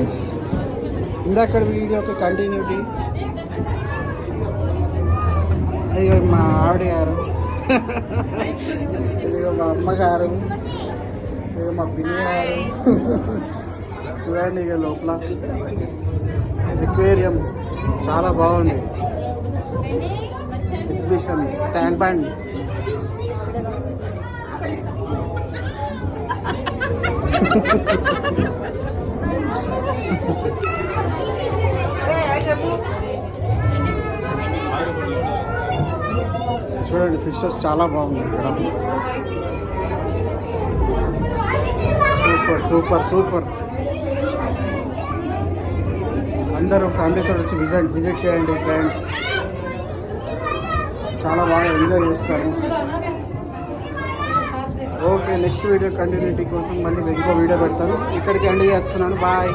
Friends, ఇందాక వీడియోకి continuity. అయ్యో మా ఆవిడ గారు, ఇదిగో మా అమ్మగారు, ఇదిగో మా పిన్ని గారు. చూడండి ఇక లోపల ఎక్వేరియం చాలా బాగుంది. Exhibition tank bund. చూడండి ఫిషెస్ చాలా బాగుంది ఇక్కడ. Super super super. అందరూ ఫ్యామిలీతో వచ్చి విజిట్ చేయండి ఫ్రెండ్స్, చాలా బాగా ఎంజాయ్ చేస్తారు. ఓకే, నెక్స్ట్ వీడియో కంటిన్యూటీ కోసం మళ్ళీ ఇంకో వీడియో పెడతాను. ఇక్కడికి ఎండ్ చేస్తున్నాను. బాయ్.